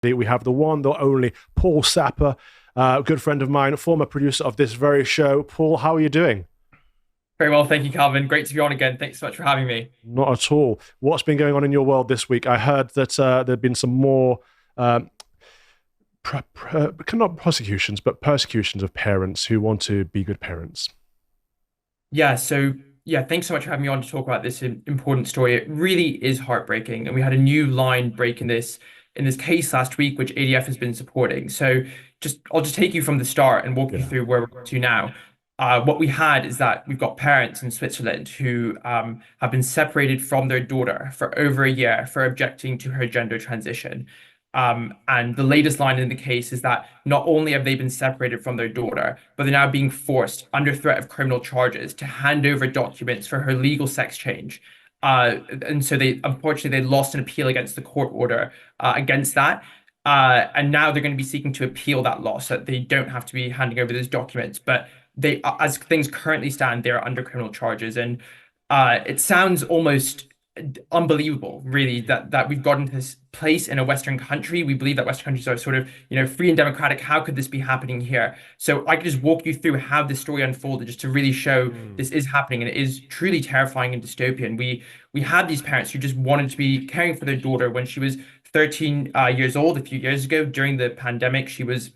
We have the one, the only Paul Sapper, a good friend of mine, former producer of this very show. Paul, how are you doing? Very well, thank you, Calvin. Great to be on again. Thanks so much for having me. Not at all. What's been going on in your world this week? I heard that there have been some more, um, not prosecutions, but persecutions of parents who want to be good parents. Yeah, so yeah, thanks so much for having me on to talk about this important story. It really is heartbreaking, and we had a new line break in this case last week, which ADF has been supporting. So just I'll just take you from the start and walk you Yeah. through where we're up to now. What we had is that we've got parents in Switzerland who have been separated from their daughter for over a year for objecting to her gender transition. And the latest line in the case is that not only have they been separated from their daughter, but they're now being forced, under threat of criminal charges, to hand over documents for her legal sex change. And so they unfortunately they lost an appeal against the court order against that. And now they're going to be seeking to appeal that loss, so that they don't have to be handing over those documents. But they, as things currently stand, they're under criminal charges. And it sounds almost unbelievable, really, that we've gotten to this place in a Western country. We believe that Western countries are sort of, free and democratic. How could this be happening here? So I could just walk you through how this story unfolded, just to really show Mm. this is happening, and it is truly terrifying and dystopian. We had these parents who just wanted to be caring for their daughter when she was 13 years old a few years ago during the pandemic. She was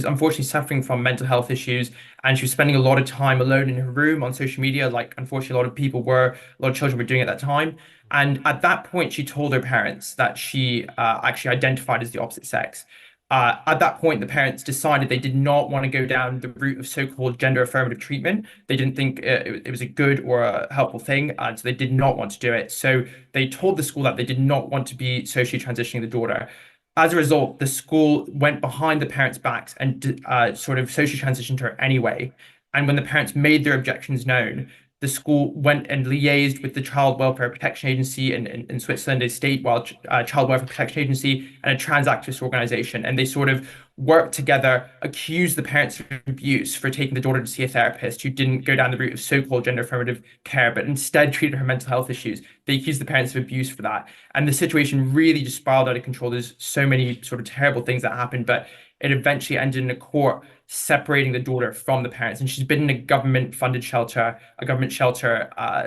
unfortunately suffering from mental health issues, and she was spending a lot of time alone in her room on social media, like unfortunately a lot of people were, a lot of children were doing at that time. And at that point, she told her parents that she actually identified as the opposite sex. At that point, the parents decided they did not want to go down the route of so-called gender affirmative treatment. They didn't think it was a good or a helpful thing, and so they did not want to do it. So they told the school that they did not want to be socially transitioning the daughter. As a result, the school went behind the parents' backs and sort of socially transitioned her anyway. And when the parents made their objections known, the school went and liaised with the Child Welfare Protection Agency in Switzerland, a child welfare protection agency, and a trans activist organization. And they sort of worked together, accused the parents of abuse for taking the daughter to see a therapist who didn't go down the route of so-called gender affirmative care, but instead treated her mental health issues. They accused the parents of abuse for that. And the situation really just spiraled out of control. There's so many sort of terrible things that happened, but it eventually ended in a court separating the daughter from the parents. And she's been in a government shelter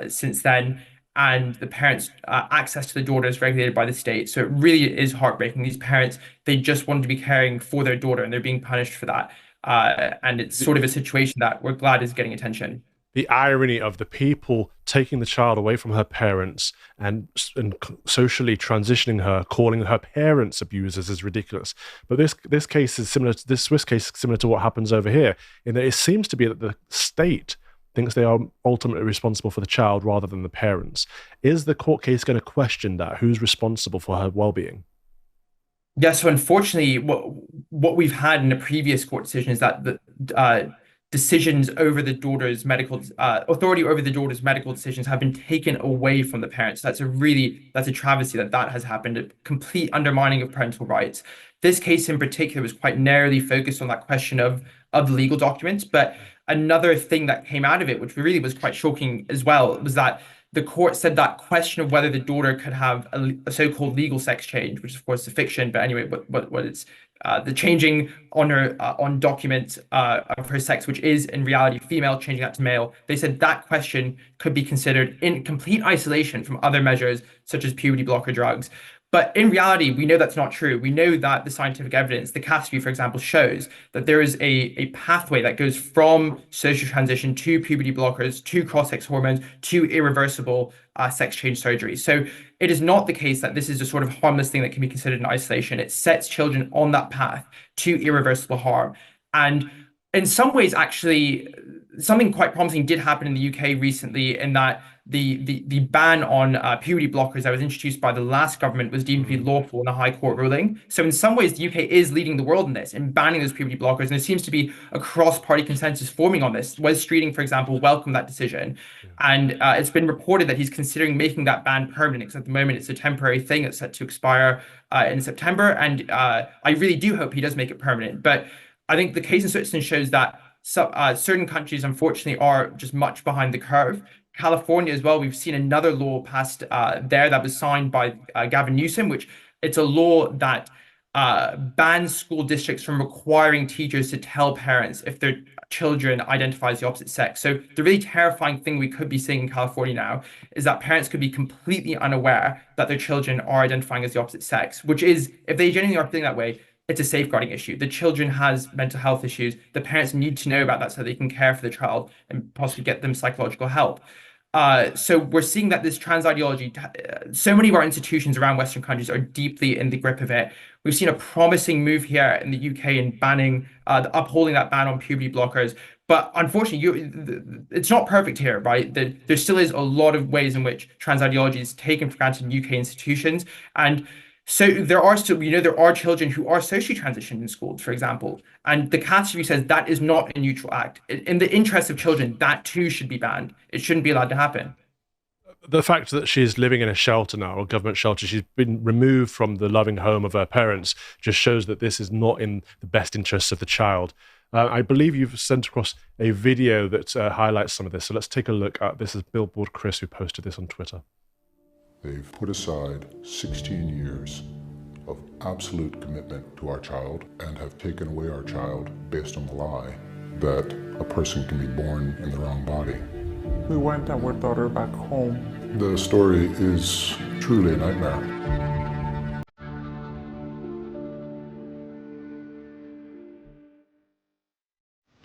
since then. And the parents' access to the daughter is regulated by the state. So it really is heartbreaking. These parents, they just wanted to be caring for their daughter, and they're being punished for that. And it's sort of a situation that we're glad is getting attention. The irony of the people taking the child away from her parents and socially transitioning her, calling her parents abusers, is ridiculous. But this case is similar to this Swiss case, similar to what happens over here, in that it seems to be that the state thinks they are ultimately responsible for the child rather than the parents. Is the court case going to question that? Who's responsible for her well-being? Yeah, so unfortunately, what we've had in a previous court decision is that the decisions over the daughter's medical authority over the daughter's medical decisions have been taken away from the parents. That's a travesty that that has happened, a complete undermining of parental rights. This case in particular was quite narrowly focused on that question of the legal documents, but another thing that came out of it, which really was quite shocking as well, was that the court said that question of whether the daughter could have a so-called legal sex change, which of course is a fiction, but anyway, what it's the changing on her on documents of her sex, which is in reality female, changing that to male. They said that question could be considered in complete isolation from other measures such as puberty blocker drugs. But in reality, we know that's not true. We know that the scientific evidence, the CASP, for example, shows that there is a pathway that goes from social transition to puberty blockers to cross-sex hormones to irreversible sex change surgery. So it is not the case that this is a sort of harmless thing that can be considered in isolation. It sets children on that path to irreversible harm. And in some ways, actually, something quite promising did happen in the UK recently, in that the ban on puberty blockers that was introduced by the last government was deemed to be Mm. lawful in a high court ruling. So in some ways, the UK is leading the world in this, in banning those puberty blockers, and there seems to be a cross-party consensus forming on this. Wes Streeting, for example, welcomed that decision, Yeah. and it's been reported that he's considering making that ban permanent, because at the moment it's a temporary thing that's set to expire in September, and I really do hope he does make it permanent. But I think the case in Switzerland shows that certain countries, unfortunately, are just much behind the curve. California as well, we've seen another law passed there that was signed by Gavin Newsom, which it's a law that bans school districts from requiring teachers to tell parents if their children identifies the opposite sex. So the really terrifying thing we could be seeing in California now is that parents could be completely unaware that their children are identifying as the opposite sex, which is, if they genuinely are feeling that way, it's a safeguarding issue. The children has mental health issues. The parents need to know about that so they can care for the child and possibly get them psychological help. So we're seeing that this trans ideology, so many of our institutions around Western countries are deeply in the grip of it. We've seen a promising move here in the UK in banning, upholding that ban on puberty blockers. But unfortunately, it's not perfect here, right? There still is a lot of ways in which trans ideology is taken for granted in UK institutions. And so there are still, there are children who are socially transitioned in schools, for example. And the Cats Review says that is not a neutral act. In the interest of children, that too should be banned. It shouldn't be allowed to happen. The fact that she's living in a shelter now, a government shelter, she's been removed from the loving home of her parents, just shows that this is not in the best interests of the child. I believe you've sent across a video that highlights some of this. So let's take a look at this. Is Billboard Chris who posted this on Twitter. They've put aside 16 years of absolute commitment to our child and have taken away our child based on the lie that a person can be born in the wrong body. We went and we brought her back home. The story is truly a nightmare.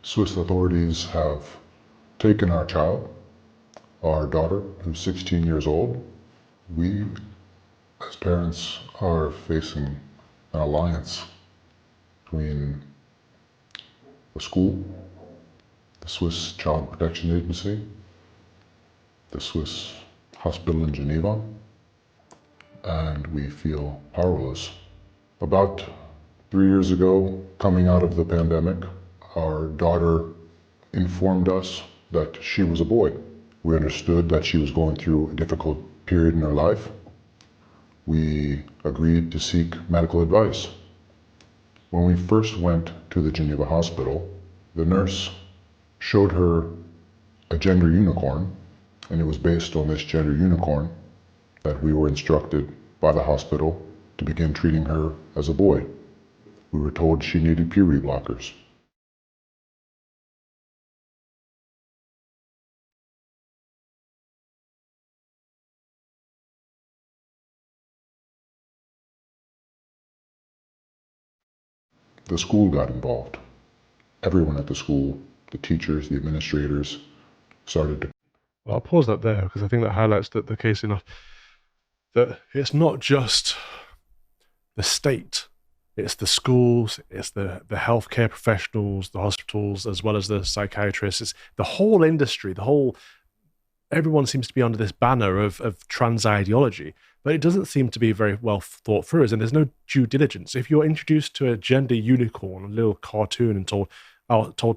Swiss authorities have taken our child, our daughter, who's 16 years old. We, as parents, are facing an alliance between the school, the Swiss Child Protection Agency, the Swiss hospital in Geneva, and we feel powerless. About 3 years ago, coming out of the pandemic, our daughter informed us that she was a boy. We understood that she was going through a difficult period in her life. We agreed to seek medical advice. When we first went to the Geneva hospital, the nurse showed her a gender unicorn, and it was based on this gender unicorn that we were instructed by the hospital to begin treating her as a boy. We were told she needed puberty blockers. The school got involved. Everyone at the school, the teachers, the administrators, started to. Well, I'll pause that there because I think that highlights the case enough that it's not just the state, it's the schools, it's the healthcare professionals, the hospitals, as well as the psychiatrists. It's the whole industry, everyone seems to be under this banner of trans ideology, but it doesn't seem to be very well thought through, and there's no due diligence. If you're introduced to a gender unicorn, a little cartoon, and told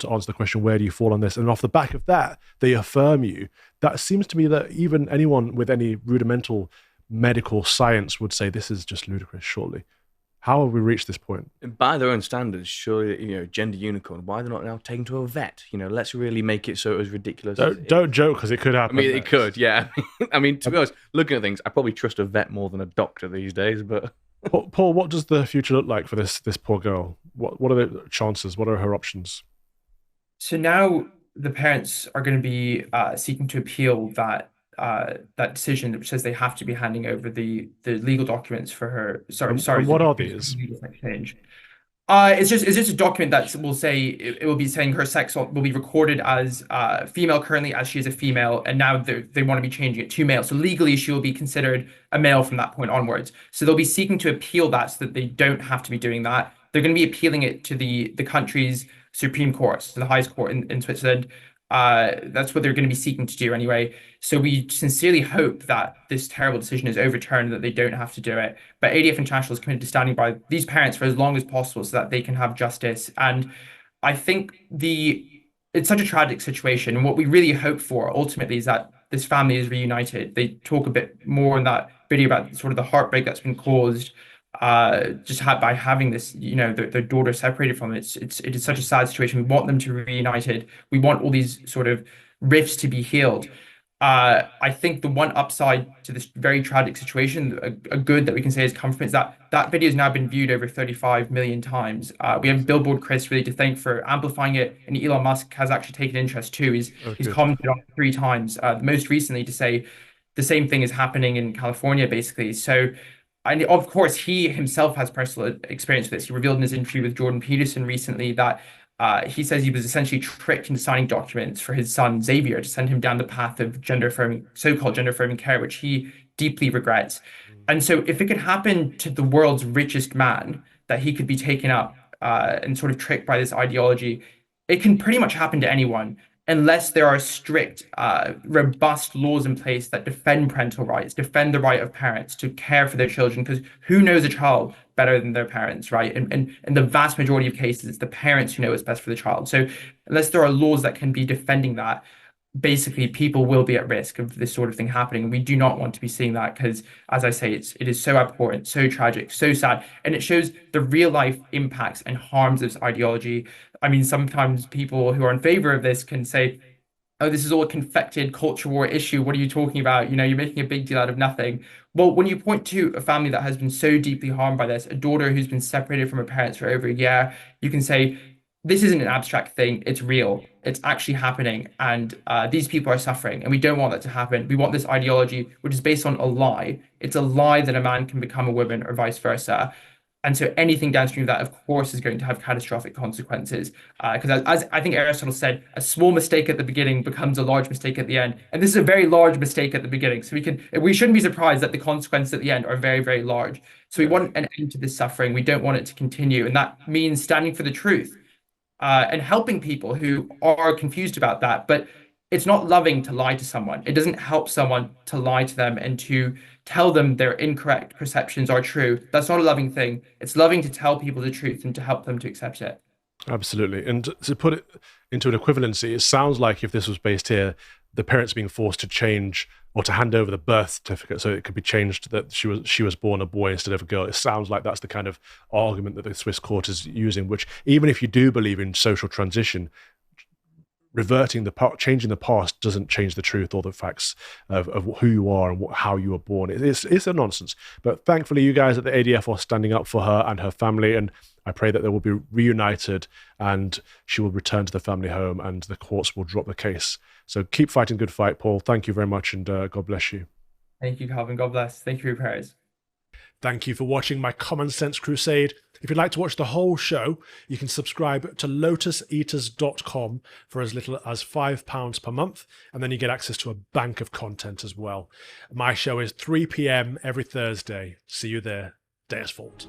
to answer the question, where do you fall on this? And off the back of that, they affirm you. That seems to me that even anyone with any rudimental medical science would say this is just ludicrous, surely. How have we reached this point? By their own standards, surely, gender unicorn, why are they not now taken to a vet? Let's really make it so it was ridiculous. Don't joke, because it could happen. I mean, it could, yeah. I mean, to be honest, looking at things, I probably trust a vet more than a doctor these days, but... Paul, what does the future look like for this poor girl? What are the chances? What are her options? So now the parents are going to be seeking to appeal that decision, which says they have to be handing over the legal documents for her. Sorry. And what are these? Change. It's just a document that will say it will be saying her sex will be recorded as female currently, as she is a female, and now they want to be changing it to male. So legally, she will be considered a male from that point onwards. So they'll be seeking to appeal that so that they don't have to be doing that. They're going to be appealing it to the country's Supreme Court, to the highest court in Switzerland. That's what they're going to be seeking to do anyway. So we sincerely hope that this terrible decision is overturned and that they don't have to do it. But ADF International is committed to standing by these parents for as long as possible so that they can have justice. And I think it's such a tragic situation. And what we really hope for ultimately is that this family is reunited. They talk a bit more in that video about sort of the heartbreak that's been caused by having this, their daughter separated from it. It is such a sad situation. We want them to be reunited. We want all these sort of rifts to be healed. I think the one upside to this very tragic situation, a good that we can say has come from it, is that that video has now been viewed over 35 million times. We have Billboard Chris really to thank for amplifying it, and Elon Musk has actually taken interest too. Oh, He's good. commented on it 3 times, most recently to say the same thing is happening in California, basically. So, and of course, he himself has personal experience with this. He revealed in his interview with Jordan Peterson recently that he says he was essentially tricked into signing documents for his son Xavier to send him down the path of gender affirming, so-called gender affirming care, which he deeply regrets. And so, if it could happen to the world's richest man, that he could be taken up and sort of tricked by this ideology, it can pretty much happen to anyone unless there are strict, robust laws in place that defend parental rights, defend the right of parents to care for their children. Because who knows a child better than their parents, right? And in the vast majority of cases, it's the parents who know what's best for the child. So unless there are laws that can be defending that, basically people will be at risk of this sort of thing happening. We do not want to be seeing that because, as I say, it is so abhorrent, so tragic, so sad, and it shows the real life impacts and harms of this ideology. I mean, sometimes people who are in favor of this can say, oh, this is all a confected culture war issue. What are you talking about? You know, you're making a big deal out of nothing. Well, when you point to a family that has been so deeply harmed by this, a daughter who's been separated from her parents for over a year, you can say, this isn't an abstract thing. It's real. It's actually happening. And these people are suffering. And we don't want that to happen. We want this ideology, which is based on a lie. It's a lie that a man can become a woman or vice versa. And so anything downstream of that, of course, is going to have catastrophic consequences. Because as I think Aristotle said, a small mistake at the beginning becomes a large mistake at the end. And this is a very large mistake at the beginning. So we shouldn't be surprised that the consequences at the end are very, very large. So we want an end to this suffering. We don't want it to continue. And that means standing for the truth and helping people who are confused about that. But it's not loving to lie to someone. It doesn't help someone to lie to them and to tell them their incorrect perceptions are true. That's not a loving thing. It's loving to tell people the truth and to help them to accept it. Absolutely. And to put it into an equivalency, it sounds like if this was based here, the parents being forced to change or to hand over the birth certificate so it could be changed that she was born a boy instead of a girl. It sounds like that's the kind of argument that the Swiss court is using, which even if you do believe in social transition, changing the past doesn't change the truth or the facts of who you are and how you were born. It's a nonsense. But thankfully, you guys at the ADF are standing up for her and her family, and I pray that they will be reunited and she will return to the family home and the courts will drop the case. So keep fighting good fight, Paul. Thank you very much, and God bless you. Thank you, Calvin. God bless. Thank you for your prayers. Thank you for watching my Common Sense Crusade. If you'd like to watch the whole show, you can subscribe to lotuseaters.com for as little as £5 per month, and then you get access to a bank of content as well. My show is 3 p.m. every Thursday. See you there. Deus Vult.